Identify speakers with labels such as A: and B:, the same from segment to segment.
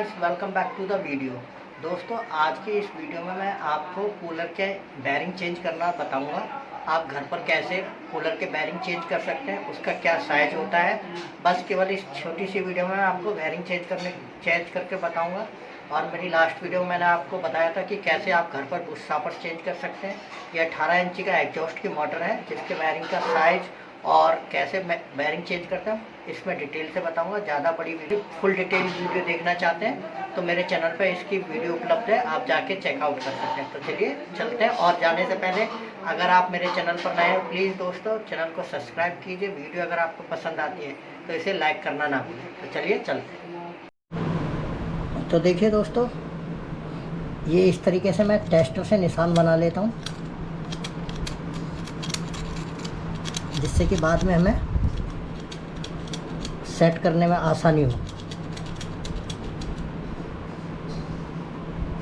A: Friends, welcome back to the video. दोस्तों, आज की इस वीडियो में मैं आपको कूलर के बैरिंग चेंज करना बताऊंगा। आप घर पर कैसे कूलर के बैरिंग चेंज कर सकते हैं, उसका क्या साइज होता है। बस केवल इस छोटी सी वीडियो में आपको बैरिंग चेंज करके बताऊंगा। और मेरी लास्ट वीडियो में मैंने आपको बताया था कि कैसे आप घर पर बुश शॉपर चेंज कर सकते हैं। यह 18 इंची का एग्जॉस्ट की मोटर है जिसके बैरिंग का साइज और कैसे बैरिंग चेंज करता हूँ इसमें डिटेल से बताऊंगा। ज़्यादा बड़ी वीडियो, फुल डिटेल वीडियो देखना चाहते हैं तो मेरे चैनल पर इसकी वीडियो उपलब्ध है, आप जाके चेकआउट कर सकते हैं। तो चलिए चलते हैं। और जाने से पहले अगर आप मेरे चैनल पर नए हो, प्लीज़ दोस्तों चैनल को सब्सक्राइब कीजिए। वीडियो अगर आपको पसंद आती है तो इसे लाइक करना ना भूलें। तो चलिए चलते हैं। तो देखिए दोस्तों, ये इस तरीके से मैं टेस्टर से निशान बना लेता हूँ जिससे कि बाद में हमें सेट करने में आसानी हो।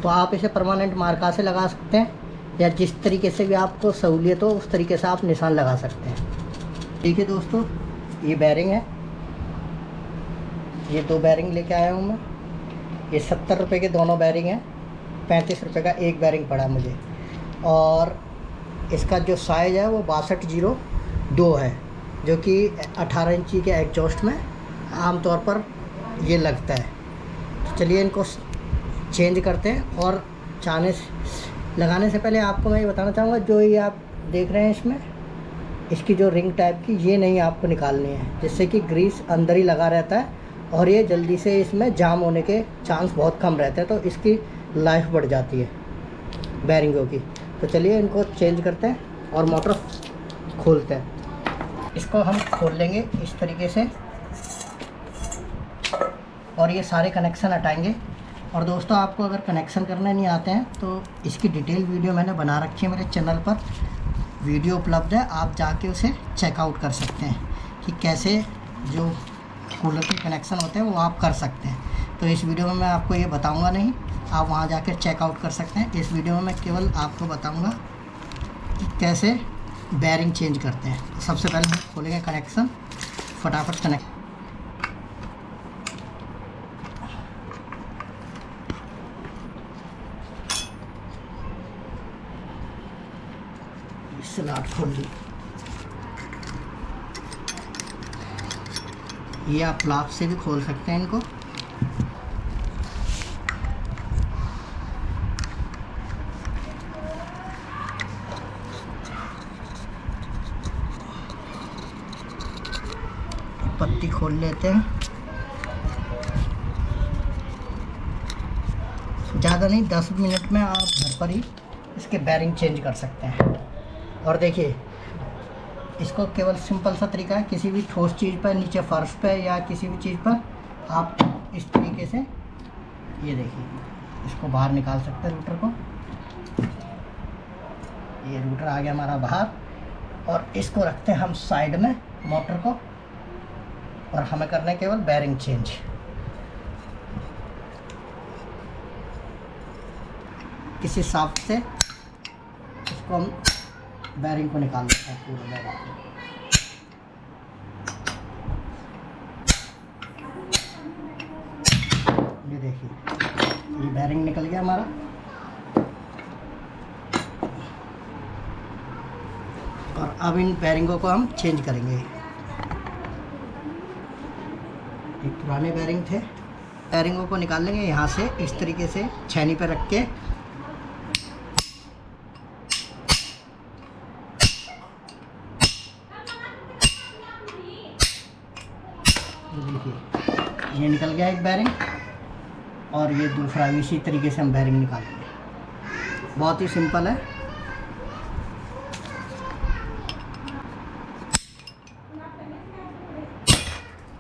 A: तो आप इसे परमानेंट मार्का से लगा सकते हैं या जिस तरीके से भी आपको सहूलियत हो उस तरीके से आप निशान लगा सकते हैं। ठीक है दोस्तों, ये बैरिंग है, ये दो बैरिंग लेके आया हूँ मैं। ये 70 रुपये के दोनों बैरिंग हैं, 35 रुपये का एक बैरिंग पड़ा मुझे। और इसका जो साइज़ है वो 6202 है, जो कि 18 इंची के एग्जॉस्ट में आमतौर पर ये लगता है। तो चलिए इनको चेंज करते हैं। और लगाने से पहले आपको मैं ये बताना चाहूँगा, जो ये आप देख रहे हैं इसमें इसकी जो रिंग टाइप की, ये नहीं आपको निकालनी है, जिससे कि ग्रीस अंदर ही लगा रहता है और ये जल्दी से इसमें जाम होने के चांस बहुत कम रहते हैं, तो इसकी लाइफ बढ़ जाती है बैरिंगों की। तो चलिए इनको चेंज करते हैं और मोटर खोलते हैं। इसको हम खोल लेंगे इस तरीके से और ये सारे कनेक्शन हटाएंगे। और दोस्तों, आपको अगर कनेक्शन करने नहीं आते हैं तो इसकी डिटेल वीडियो मैंने बना रखी है, मेरे चैनल पर वीडियो उपलब्ध है, आप जाके उसे चेकआउट कर सकते हैं कि कैसे जो कूलर के कनेक्शन होते हैं वो आप कर सकते हैं। तो इस वीडियो में मैं आपको ये बताऊंगा नहीं, आप वहां जाकर चेकआउट कर सकते हैं। इस वीडियो में मैं केवल आपको बताऊंगा कि कैसे बैरिंग चेंज करते हैं। तो सबसे पहले हम खोलेंगे कनेक्शन, फटाफट कनेक्ट। स्लॉट खोल ली। ये आप प्लाग से भी खोल सकते हैं इनको। पत्ती खोल लेते हैं, ज़्यादा नहीं, 10 मिनट में आप घर पर ही इसके बैरिंग चेंज कर सकते हैं। और देखिए, इसको केवल सिंपल सा तरीका है, किसी भी ठोस चीज़ पर, नीचे फर्श पे या किसी भी चीज़ पर आप इस तरीके से, ये देखिए, इसको बाहर निकाल सकते हैं रूटर को। ये रूटर आ गया हमारा बाहर और इसको रखते हैं हम साइड में मोटर को, और हमें करना है केवल बैरिंग चेंज। किसी सॉफ्ट से इसको हम बैरिंग को निकाल लेते हैं, पूरा बैरिंग को। ये देखिए, ये बैरिंग निकल गया हमारा। और अब इन बैरिंगों को हम चेंज करेंगे। ये पुराने बैरिंग थे, बैरिंगों को निकाल लेंगे यहाँ से, इस तरीके से छेनी पे रख के। देखिए, ये निकल गया एक बैरिंग और ये दूसरा, इसी तरीके से हम बैरिंग निकालेंगे। बहुत ही सिंपल है।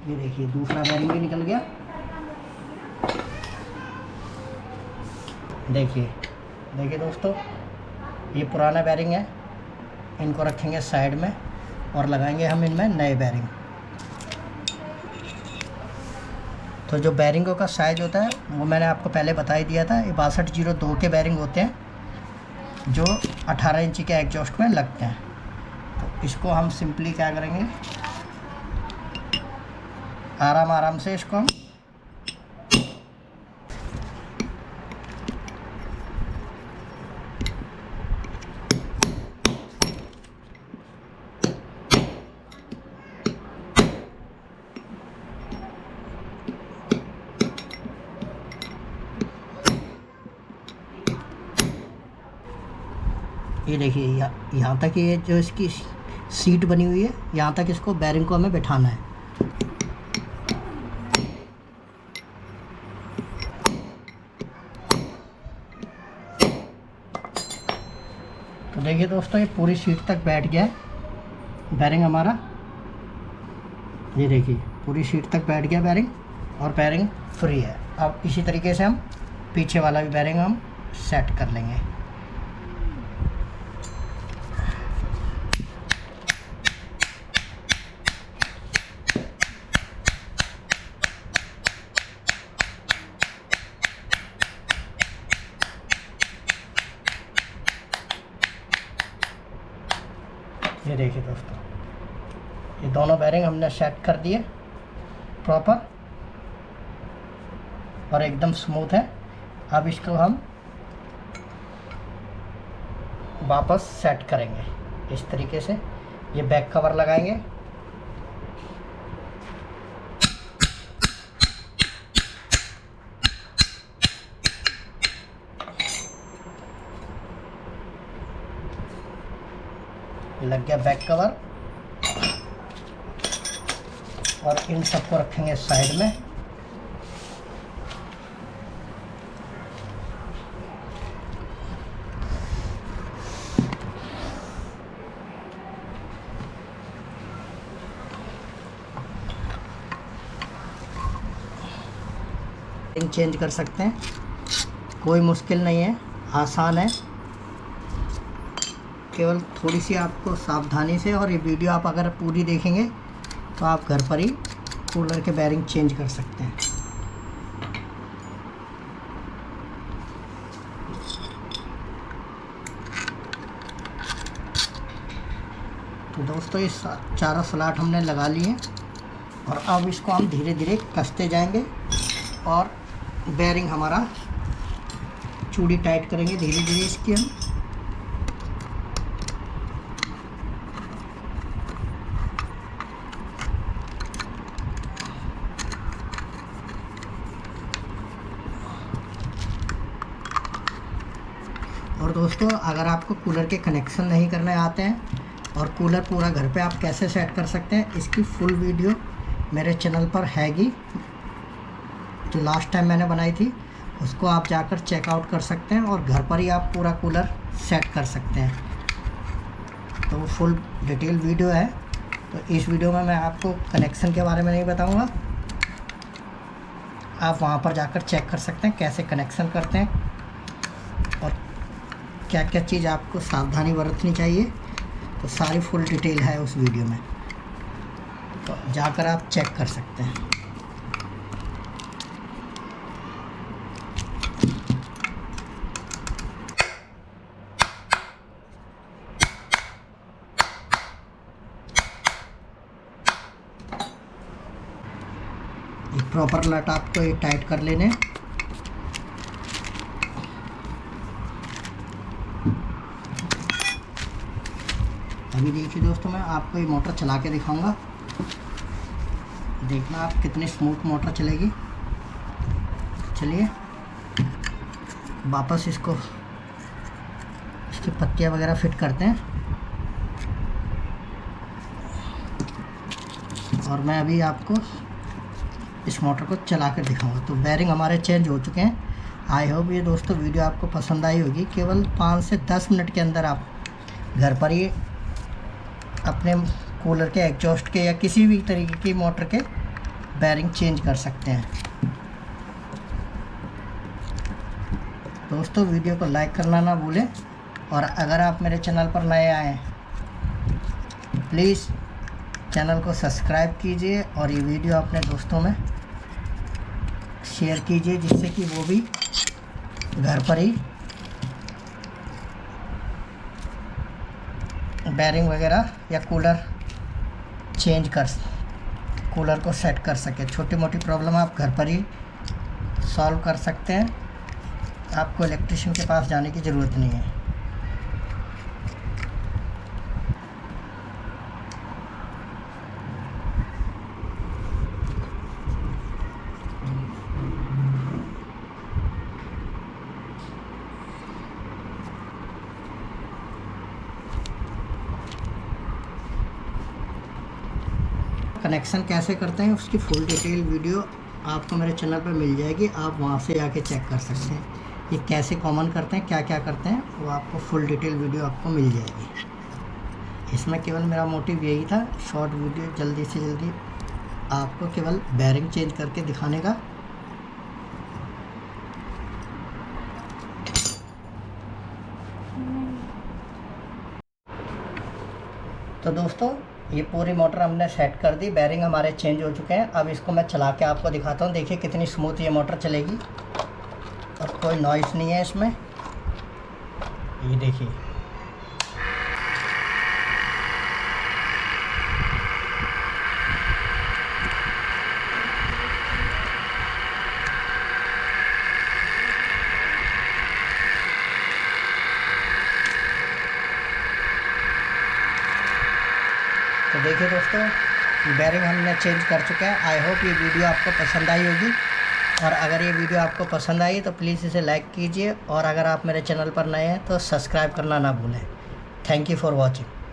A: ये देखिए, दूसरा बैरिंग भी निकल गया। देखिए दोस्तों, ये पुराना बैरिंग है, इनको रखेंगे साइड में और लगाएंगे हम इनमें नए बैरिंग। तो जो बैरिंगों का साइज होता है वो मैंने आपको पहले बता ही दिया था। ये 6202 के बैरिंग होते हैं जो 18 इंची के एग्जॉस्ट में लगते हैं। तो इसको हम सिंपली क्या करेंगे, आराम से इसको हम ये देखिए यहाँ तक ये जो इसकी सीट बनी हुई है, यहाँ तक इसको बैरिंग को हमें बिठाना है। तो देखिए दोस्तों, ये पूरी सीट तक बैठ गया है बैरिंग हमारा। ये देखिए पूरी सीट तक बैठ गया बैरिंग, और बैरिंग फ्री है। अब इसी तरीके से हम पीछे वाला भी बैरिंग हम सेट कर लेंगे। ये देखिए दोस्तों, ये दोनों बैरिंग हमने सेट कर दिए प्रॉपर और एकदम स्मूथ है। अब इसको हम वापस सेट करेंगे इस तरीके से। ये बैक कवर लगाएंगे, लग गया बैक कवर, और इन सबको रखेंगे साइड में। चेंज कर सकते हैं, कोई मुश्किल नहीं है, आसान है। केवल थोड़ी सी आपको सावधानी से, और ये वीडियो आप अगर पूरी देखेंगे तो आप घर पर ही कूलर के बैरिंग चेंज कर सकते हैं। तो दोस्तों, ये चारों स्लॉट हमने लगा लिए हैं, और अब इसको हम धीरे धीरे कसते जाएंगे और बैरिंग हमारा चूड़ी टाइट करेंगे धीरे धीरे इसकी हम। और दोस्तों, अगर आपको कूलर के कनेक्शन नहीं करने आते हैं और कूलर पूरा घर पे आप कैसे सेट कर सकते हैं, इसकी फुल वीडियो मेरे चैनल पर हैगी। जो लास्ट टाइम मैंने बनाई थी उसको आप जाकर चेकआउट कर सकते हैं, और घर पर ही आप पूरा कूलर सेट कर सकते हैं। तो वो फुल डिटेल वीडियो है। तो इस वीडियो में मैं आपको कनेक्शन के बारे में नहीं बताऊंगा, आप वहां पर जाकर चेक कर सकते हैं कैसे कनेक्शन करते हैं और क्या क्या चीज़ आपको सावधानी बरतनी चाहिए। तो सारी फुल डिटेल है उस वीडियो में, तो जाकर आप चेक कर सकते हैं। प्रॉपर नट आपको ये टाइट कर लेने। अभी देखिए दोस्तों, मैं आपको ये मोटर चला के दिखाऊंगा, देखना आप कितनी स्मूथ मोटर चलेगी। चलिए वापस इसको, इसकी पत्तियां वगैरह फिट करते हैं, और मैं अभी आपको इस मोटर को चला कर दिखाऊंगा। तो बैरिंग हमारे चेंज हो चुके हैं। आई होप ये दोस्तों वीडियो आपको पसंद आई होगी। केवल 5 से 10 मिनट के अंदर आप घर पर ही अपने कूलर के एग्जॉस्ट के या किसी भी तरीके की मोटर के बैरिंग चेंज कर सकते हैं। दोस्तों, वीडियो को लाइक करना ना भूलें, और अगर आप मेरे चैनल पर नए आए हैं प्लीज़ चैनल को सब्सक्राइब कीजिए, और ये वीडियो अपने दोस्तों में शेयर कीजिए, जिससे कि वो भी घर पर ही बैरिंग वगैरह या कूलर कूलर को सेट कर सके। छोटी मोटी प्रॉब्लम आप घर पर ही सॉल्व कर सकते हैं, आपको इलेक्ट्रिशियन के पास जाने की ज़रूरत नहीं है। कनेक्शन कैसे करते हैं उसकी फुल डिटेल वीडियो आपको मेरे चैनल पर मिल जाएगी, आप वहाँ से जाके चेक कर सकते हैं। ये कैसे कॉमन करते हैं, क्या क्या करते हैं, वो आपको फुल डिटेल वीडियो आपको मिल जाएगी। इसमें केवल मेरा मोटिव यही था, शॉर्ट वीडियो जल्दी से जल्दी आपको केवल बेयरिंग चेंज करके दिखाने का। तो दोस्तों ये पूरी मोटर हमने सेट कर दी, बेयरिंग हमारे चेंज हो चुके हैं। अब इसको मैं चला के आपको दिखाता हूँ। देखिए कितनी स्मूथ ये मोटर चलेगी और कोई नॉइस नहीं है इसमें। ये देखिए तो देखिए दोस्तों बेयरिंग हमने चेंज कर चुके हैं। आई होप ये वीडियो आपको पसंद आई होगी, और अगर ये वीडियो आपको पसंद आई तो प्लीज़ इसे लाइक कीजिए, और अगर आप मेरे चैनल पर नए हैं तो सब्सक्राइब करना ना भूलें। Thank you for watching.